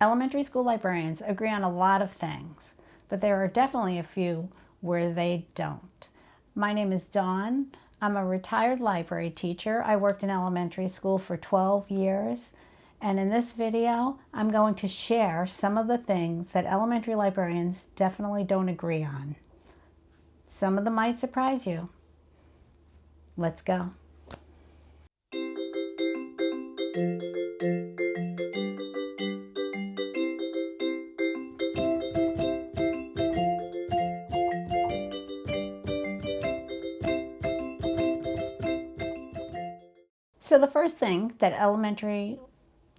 Elementary school librarians agree on a lot of things, but there are definitely a few where they don't. My name is Dawn. I'm a retired library teacher. I worked in elementary school for 12 years. And in this video, I'm going to share some of the things that elementary librarians definitely don't agree on. Some of them might surprise you. Let's go. So the first thing that elementary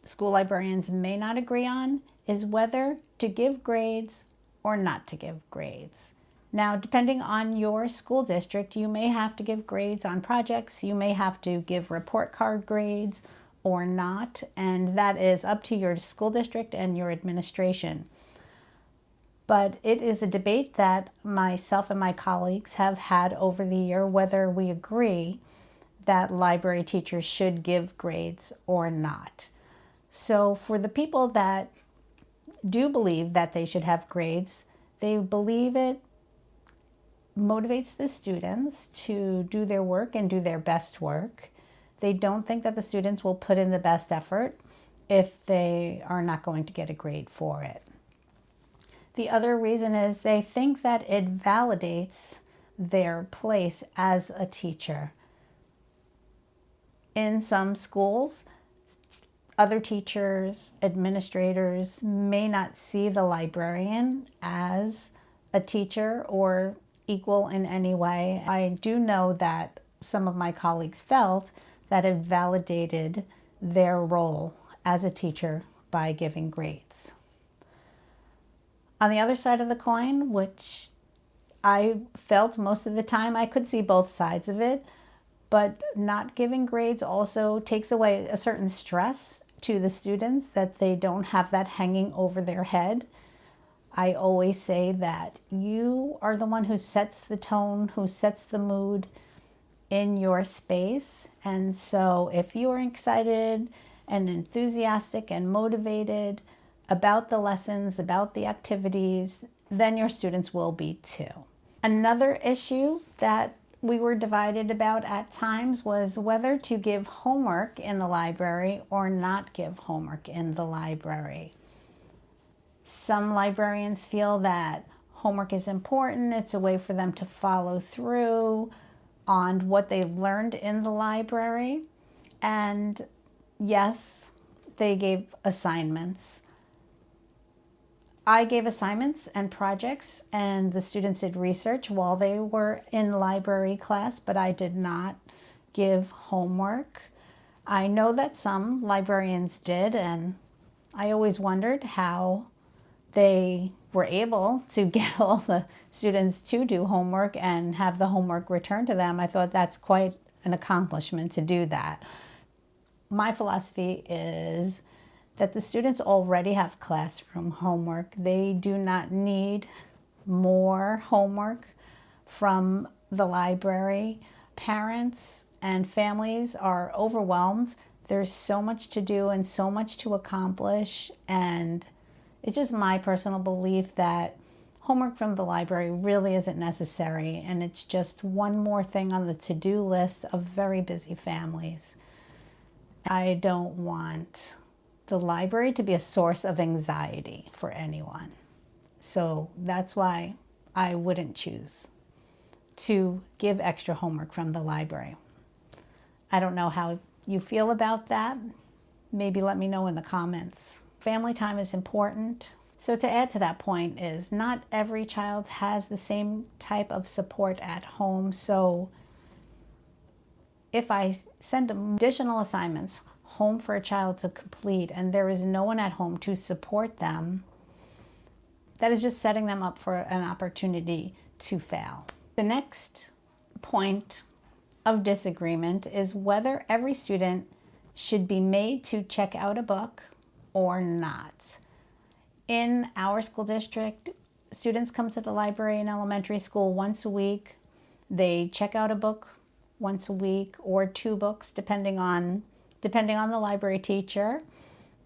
school librarians may not agree on is whether to give grades or not to give grades. Now, depending on your school district, you may have to give grades on projects, you may have to give report card grades or not, and that is up to your school district and your administration. But it is a debate that myself and my colleagues have had over the year whether we agree that library teachers should give grades or not. So for the people that do believe that they should have grades, they believe it motivates the students to do their work and do their best work. They don't think that the students will put in the best effort if they are not going to get a grade for it. The other reason is they think that it validates their place as a teacher. In some schools, other teachers, administrators may not see the librarian as a teacher or equal in any way. I do know that some of my colleagues felt that it validated their role as a teacher by giving grades. On the other side of the coin, which I felt most of the time, I could see both sides of it, but not giving grades also takes away a certain stress to the students that they don't have that hanging over their head. I always say that you are the one who sets the tone, who sets the mood in your space. And so if you are excited and enthusiastic and motivated about the lessons, about the activities, then your students will be too. Another issue that we were divided about at times was whether to give homework in the library or not give homework in the library. Some librarians feel that homework is important. It's a way for them to follow through on what they learned in the library. And yes, they gave assignments. I gave assignments and projects, and the students did research while they were in library class, but I did not give homework. I know that some librarians did, and I always wondered how they were able to get all the students to do homework and have the homework returned to them. I thought that's quite an accomplishment to do that. My philosophy is that the students already have classroom homework. They do not need more homework from the library. Parents and families are overwhelmed. There's so much to do and so much to accomplish, and it's just my personal belief that homework from the library really isn't necessary, and it's just one more thing on the to-do list of very busy families. I don't want the library to be a source of anxiety for anyone. So that's why I wouldn't choose to give extra homework from the library. I don't know how you feel about that. Maybe let me know in the comments. Family time is important. So to add to that point is not every child has the same type of support at home. So if I send additional assignments home for a child to complete and there is no one at home to support them, that is just setting them up for an opportunity to fail. The next point of disagreement is whether every student should be made to check out a book or not. In our school district, students come to the library in elementary school once a week. They check out a book once a week or 2 books, depending on the library teacher.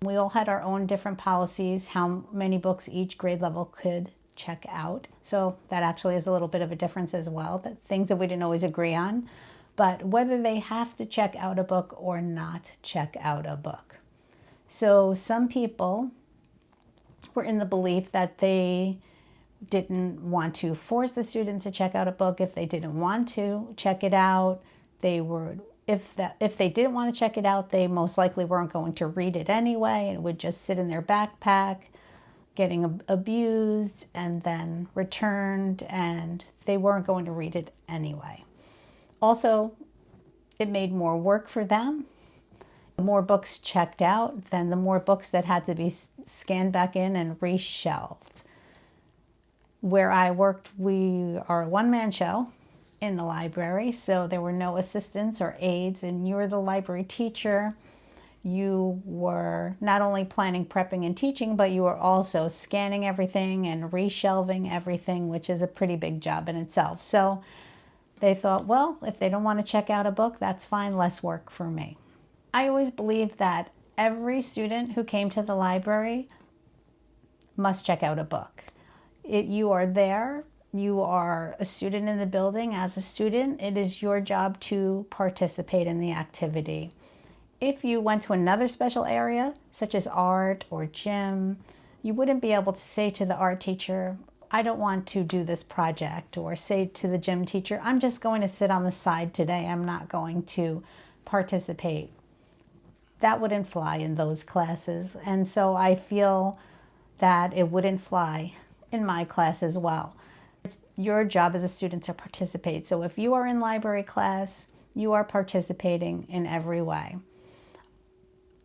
We all had our own different policies, how many books each grade level could check out. So that actually is a little bit of a difference as well, that things that we didn't always agree on, but whether they have to check out a book or not check out a book. So some people were in the belief that they didn't want to force the students to check out a book. If they didn't want to check it out, they were, if they didn't want to check it out, they most likely weren't going to read it anyway. It would just sit in their backpack, getting abused and then returned, and they weren't going to read it anyway. Also, it made more work for them. The more books checked out, then the more books that had to be scanned back in and reshelved. Where I worked, we are a one-man show in the library, so there were no assistants or aides, and you were the library teacher. You were not only planning, prepping, and teaching, but you were also scanning everything and reshelving everything, which is a pretty big job in itself. So they thought, well, if they don't want to check out a book, that's fine, less work for me. I always believed that every student who came to the library must check out a book. You are there, you are a student in the building. As a student, it is your job to participate in the activity. If you went to another special area, such as art or gym, you wouldn't be able to say to the art teacher, I don't want to do this project, or say to the gym teacher, I'm just going to sit on the side today, I'm not going to participate. That wouldn't fly in those classes, and so I feel that it wouldn't fly in my class as well. It's your job as a student to participate. So if you are in library class, you are participating in every way.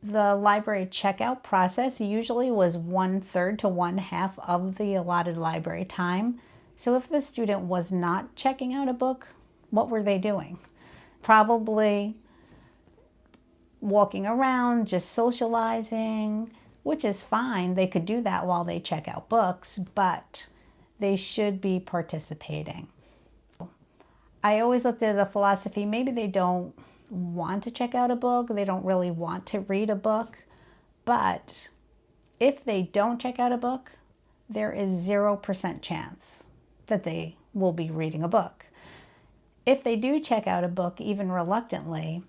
The library checkout process usually was 1/3 to 1/2 of the allotted library time. So if the student was not checking out a book, what were they doing? Probably walking around, just socializing, which is fine. They could do that while they check out books, but they should be participating. I always looked at the philosophy, maybe they don't want to check out a book, they don't really want to read a book, but if they don't check out a book, there is 0% chance that they will be reading a book. If they do check out a book, even reluctantly,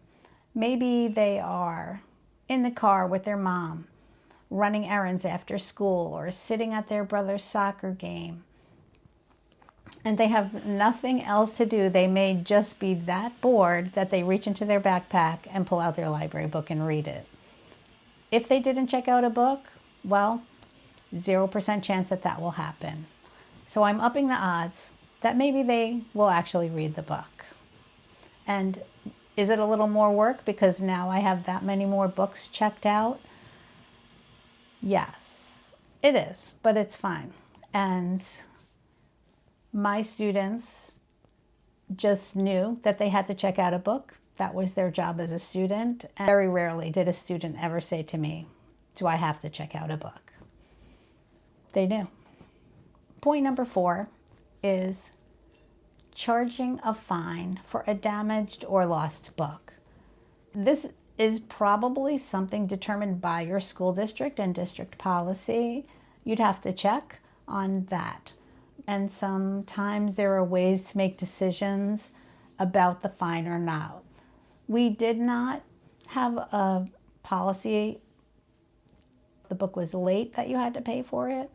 maybe they are in the car with their mom, running errands after school, or sitting at their brother's soccer game, and they have nothing else to do. They may just be that bored that they reach into their backpack and pull out their library book and read it. If they didn't check out a book, well, 0% chance that that will happen. So I'm upping the odds that maybe they will actually read the book. And is it a little more work because now I have that many more books checked out? Yes, it is, but it's fine. And my students just knew that they had to check out a book. That was their job as a student. And very rarely did a student ever say to me, do I have to check out a book? They knew. Point number 4 is charging a fine for a damaged or lost book. This is probably something determined by your school district and district policy. You'd have to check on that. And sometimes there are ways to make decisions about the fine or not. We did not have a policy if the book was late that you had to pay for it,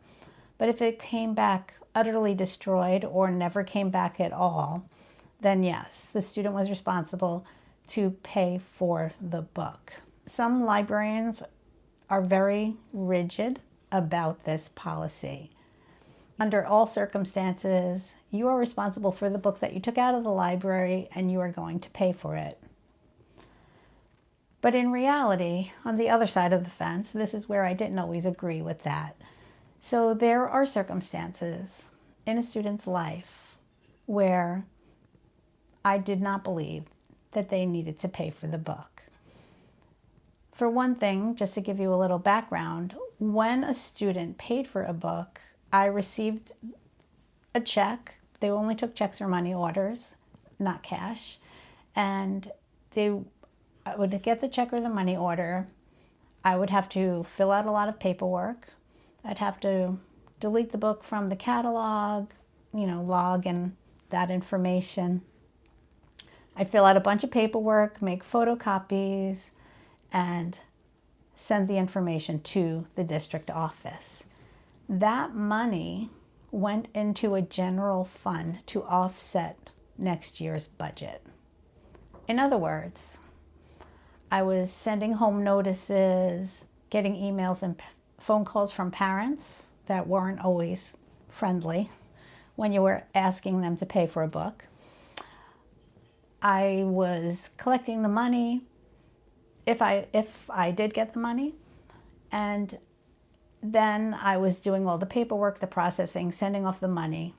but if it came back utterly destroyed or never came back at all, then yes, the student was responsible to pay for the book. Some librarians are very rigid about this policy. Under all circumstances, you are responsible for the book that you took out of the library and you are going to pay for it. But in reality, on the other side of the fence, this is where I didn't always agree with that. So there are circumstances in a student's life where I did not believe that they needed to pay for the book. For one thing, just to give you a little background, when a student paid for a book, I received a check. They only took checks or money orders, not cash. And I would get the check or the money order. I would have to fill out a lot of paperwork. I'd have to delete the book from the catalog, log in that information. I'd fill out a bunch of paperwork, make photocopies, and send the information to the district office. That money went into a general fund to offset next year's budget. In other words, I was sending home notices, getting emails and phone calls from parents that weren't always friendly when you were asking them to pay for a book. I was collecting the money if I did get the money, and then I was doing all the paperwork, the processing, sending off the money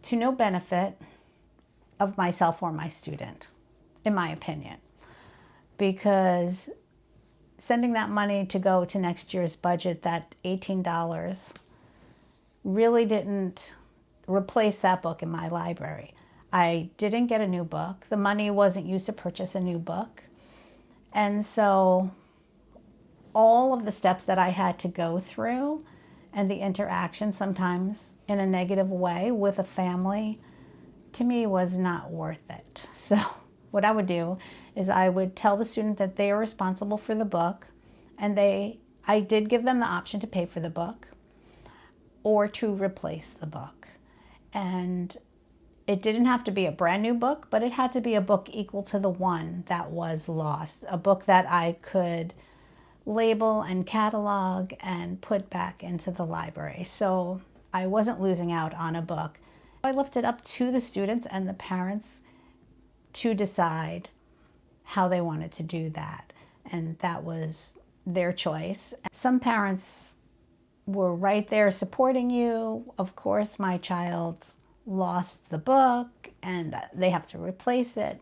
to no benefit of myself or my student, in my opinion, because sending that money to go to next year's budget, that $18, really didn't replace that book in my library. I didn't get a new book. The money wasn't used to purchase a new book. And so all of the steps that I had to go through and the interaction, sometimes in a negative way, with a family, to me was not worth it. So what I would do is I would tell the student that they are responsible for the book, and I did give them the option to pay for the book or to replace the book. And it didn't have to be a brand new book, but it had to be a book equal to the one that was lost, a book that I could label and catalog and put back into the library. So I wasn't losing out on a book. I left it up to the students and the parents to decide how they wanted to do that. And that was their choice. Some parents were right there supporting you. Of course, my child lost the book and they have to replace it.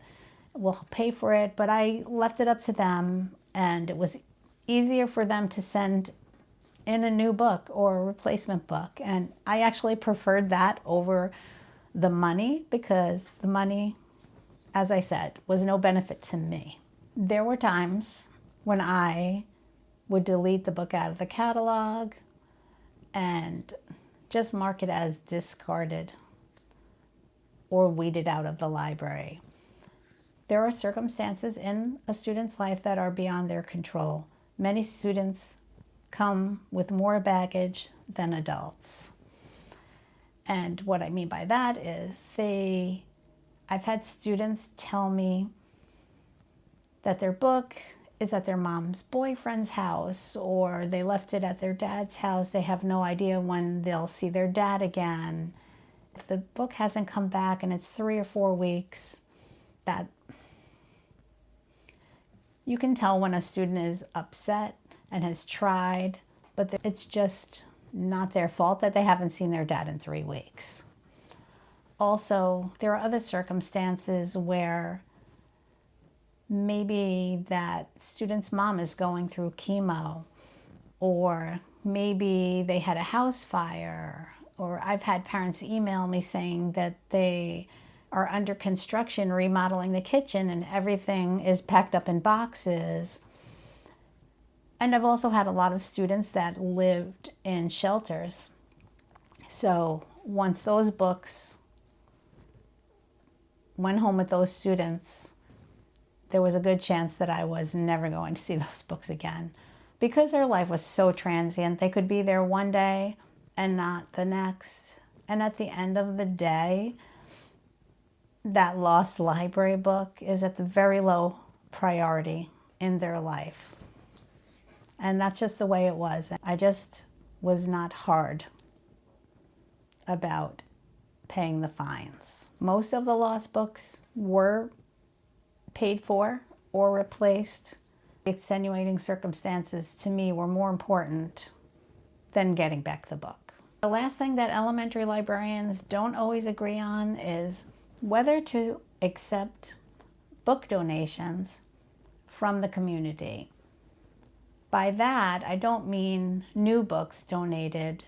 We'll pay for it. But I left it up to them, and it was easier for them to send in a new book or a replacement book. And I actually preferred that over the money, because the money, as I said, was no benefit to me. There were times when I would delete the book out of the catalog and just mark it as discarded or weeded out of the library. There are circumstances in a student's life that are beyond their control. Many students come with more baggage than adults. And what I mean by that is I've had students tell me that their book is at their mom's boyfriend's house, or they left it at their dad's house. They have no idea when they'll see their dad again. If the book hasn't come back and it's 3 or 4 weeks, that you can tell when a student is upset and has tried, but it's just not their fault that they haven't seen their dad in 3 weeks. Also, there are other circumstances where maybe that student's mom is going through chemo, or maybe they had a house fire, or I've had parents email me saying that they are under construction remodeling the kitchen and everything is packed up in boxes. And I've also had a lot of students that lived in shelters. So once those books went home with those students, there was a good chance that I was never going to see those books again, because their life was so transient. They could be there one day and not the next. And at the end of the day, that lost library book is at the very low priority in their life. And that's just the way it was. I just was not hard about paying the fines. Most of the lost books were paid for or replaced. Extenuating circumstances to me were more important than getting back the book. The last thing that elementary librarians don't always agree on is whether to accept book donations from the community. By that, I don't mean new books donated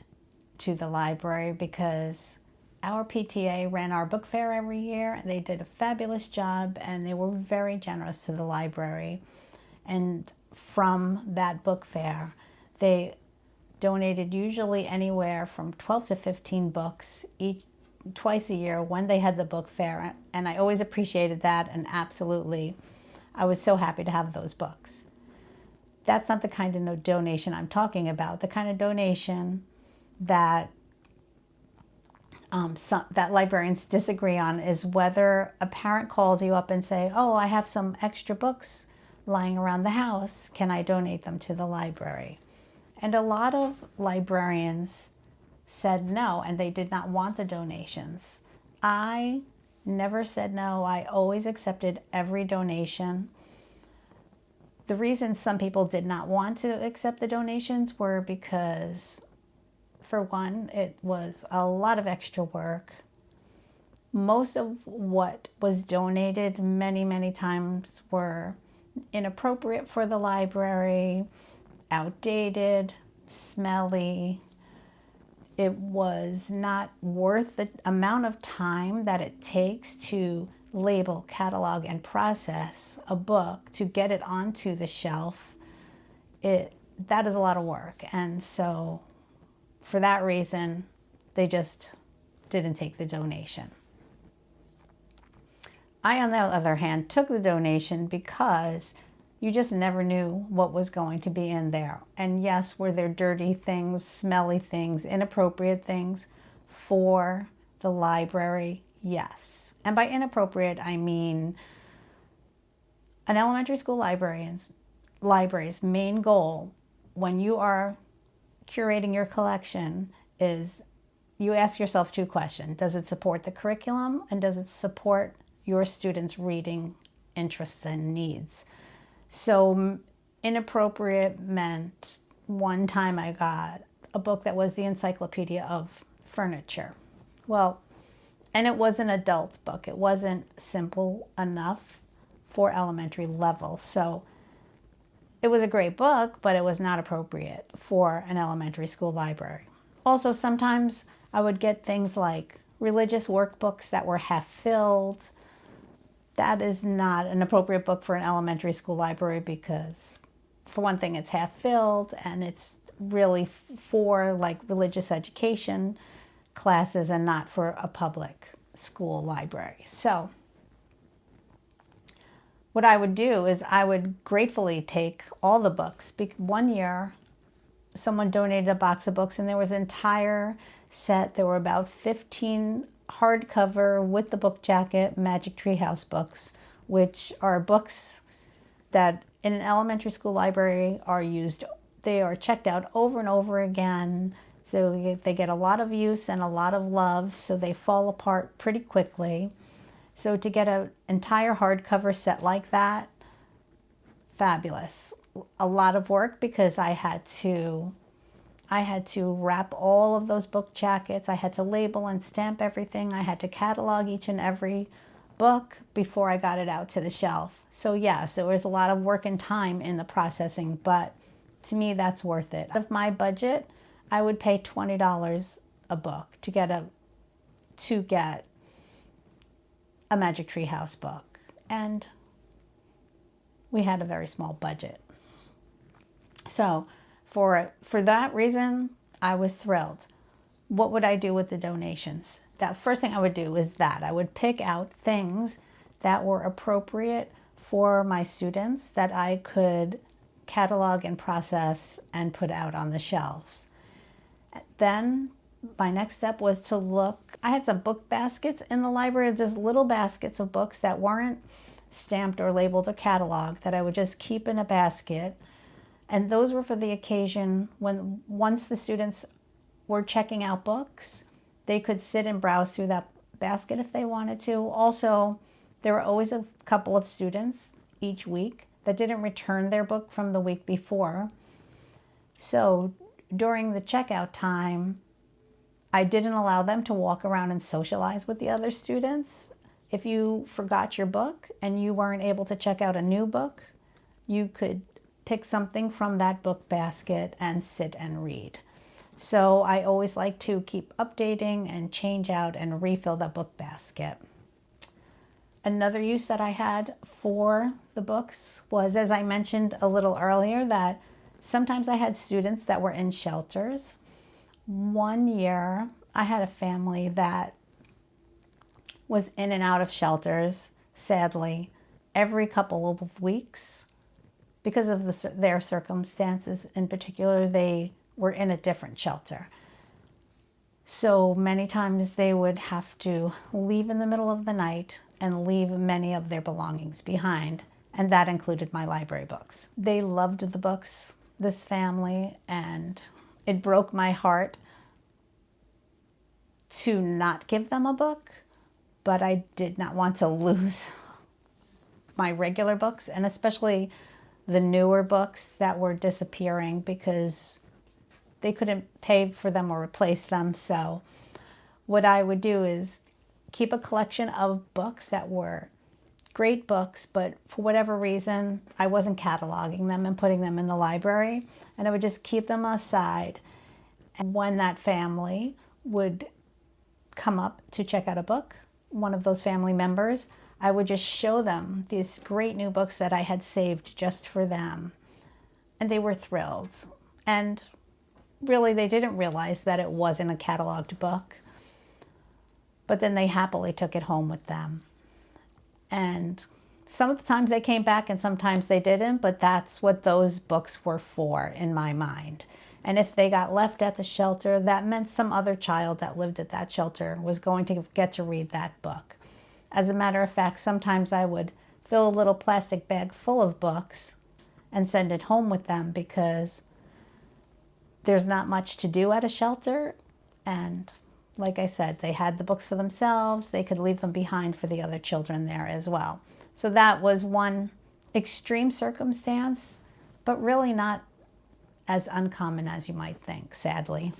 to the library, because our PTA ran our book fair every year. They did a fabulous job and they were very generous to the library. And from that book fair. They donated usually anywhere from 12 to 15 books twice a year when they had the book fair, and I always appreciated that, and absolutely I was so happy to have those books. That's not the kind of donation I'm talking about. The kind of donation that that librarians disagree on is whether a parent calls you up and say, oh, I have some extra books lying around the house. Can I donate them to the library? And a lot of librarians said no, and they did not want the donations. I never said no. I always accepted every donation. The reason some people did not want to accept the donations were because, for one, it was a lot of extra work. Most of what was donated many times were inappropriate for the library, outdated, smelly. It was not worth the amount of time that it takes to label, catalog, and process a book to get it onto the shelf. That is a lot of work. And so for that reason, they just didn't take the donation. I, on the other hand, took the donation because you just never knew what was going to be in there. And yes, were there dirty things, smelly things, inappropriate things for the library? Yes. And by inappropriate, I mean an elementary school library's main goal when you are curating your collection is you ask yourself two questions. Does it support the curriculum, and does it support your students' reading interests and needs? So inappropriate meant one time I got a book that was the Encyclopedia of Furniture. Well, and it was an adult book. It wasn't simple enough for elementary level. So it was a great book, but it was not appropriate for an elementary school library. Also, sometimes I would get things like religious workbooks that were half filled. That is not an appropriate book for an elementary school library because, for one thing, it's half filled and it's really for like religious education classes and not for a public school library. So what I would do is I would gratefully take all the books. One year, someone donated a box of books and there was an entire set. There were about 15 hardcover with the book jacket Magic Treehouse books, which are books that in an elementary school library are used. They are checked out over and over again. So they get a lot of use and a lot of love, so they fall apart pretty quickly. So to get an entire hardcover set like that, fabulous. A lot of work because I had to wrap all of those book jackets. I had to label and stamp everything. I had to catalog each and every book before I got it out to the shelf. So yes, there was a lot of work and time in the processing, but to me, that's worth it. Out of my budget, I would pay $20 a book to get a Magic Treehouse book. And we had a very small budget. So for that reason, I was thrilled. What would I do with the donations? That first thing I would do is that I would pick out things that were appropriate for my students that I could catalog and process and put out on the shelves. Then my next step was to look. I had some book baskets in the library, just little baskets of books that weren't stamped or labeled or cataloged that I would just keep in a basket. And those were for the occasion when once the students were checking out books, they could sit and browse through that basket if they wanted to. Also, there were always a couple of students each week that didn't return their book from the week before. So during the checkout time, I didn't allow them to walk around and socialize with the other students. If you forgot your book and you weren't able to check out a new book, you could pick something from that book basket and sit and read. So I always like to keep updating and change out and refill the book basket. Another use that I had for the books was, as I mentioned a little earlier, that sometimes I had students that were in shelters. One year, I had a family that was in and out of shelters, sadly, every couple of weeks. Because of their circumstances in particular, they were in a different shelter. So many times they would have to leave in the middle of the night and leave many of their belongings behind, and that included my library books. They loved the books, this family, and it broke my heart to not give them a book, but I did not want to lose my regular books, and especially the newer books that were disappearing because they couldn't pay for them or replace them. So what I would do is keep a collection of books that were great books, but for whatever reason, I wasn't cataloging them and putting them in the library, and I would just keep them aside. And when that family would come up to check out a book, one of those family members, I would just show them these great new books that I had saved just for them. And they were thrilled. And really, they didn't realize that it wasn't a cataloged book. But then they happily took it home with them. And some of the times they came back and sometimes they didn't, but that's what those books were for in my mind. And if they got left at the shelter, that meant some other child that lived at that shelter was going to get to read that book. As a matter of fact, sometimes I would fill a little plastic bag full of books and send it home with them because there's not much to do at a shelter. And like I said, they had the books for themselves. They could leave them behind for the other children there as well. So that was one extreme circumstance, but really not as uncommon as you might think, sadly.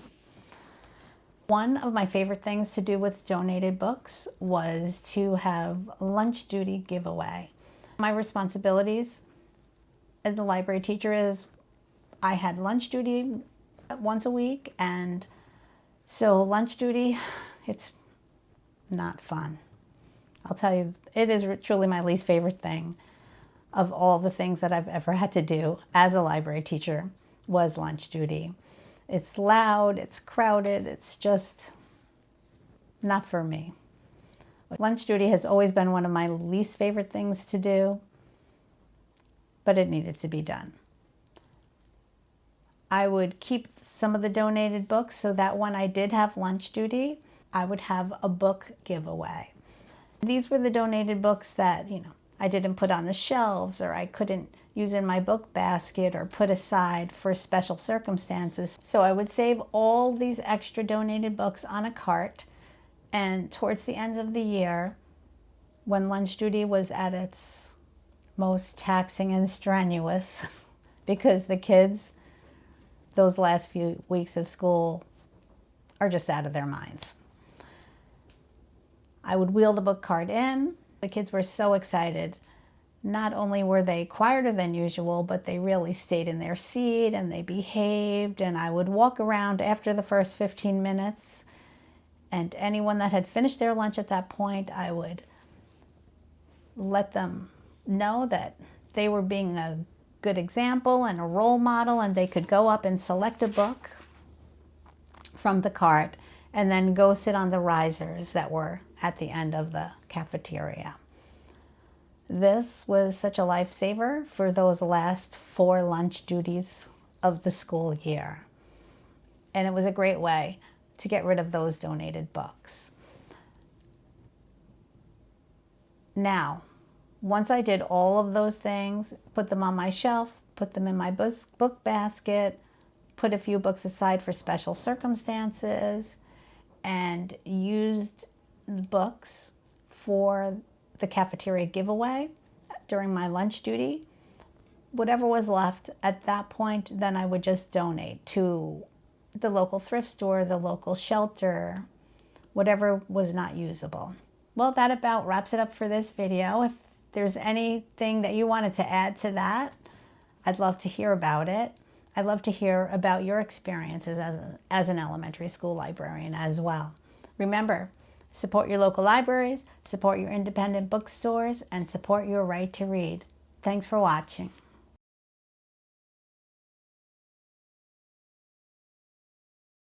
One of my favorite things to do with donated books was to have lunch duty giveaway. My responsibilities as a library teacher is I had lunch duty once a week, and so lunch duty, it's not fun. I'll tell you, it is truly my least favorite thing of all the things that I've ever had to do as a library teacher was lunch duty. It's loud, it's crowded, it's just not for me. Lunch duty has always been one of my least favorite things to do, but it needed to be done. I would keep some of the donated books so that when I did have lunch duty, I would have a book giveaway. These were the donated books that, I didn't put on the shelves or I couldn't use in my book basket or put aside for special circumstances. So I would save all these extra donated books on a cart, and towards the end of the year, when lunch duty was at its most taxing and strenuous, because the kids, those last few weeks of school are just out of their minds. I would wheel the book cart in. The kids were so excited. Not only were they quieter than usual, but they really stayed in their seat and they behaved. And I would walk around after the first 15 minutes. And anyone that had finished their lunch at that point, I would let them know that they were being a good example and a role model, and they could go up and select a book from the cart and then go sit on the risers that were at the end of the cafeteria. This was such a lifesaver for those last 4 lunch duties of the school year. And it was a great way to get rid of those donated books. Now, once I did all of those things, put them on my shelf, put them in my book basket, put a few books aside for special circumstances, and used books for the cafeteria giveaway during my lunch duty, whatever was left at that point, then I would just donate to the local thrift store, the local shelter, whatever was not usable. Well, that about wraps it up for this video. If there's anything that you wanted to add to that, I'd love to hear about it. I'd love to hear about your experiences as an elementary school librarian as well. Remember, Support your local libraries, support your independent bookstores, and support your right to read. Thanks for watching.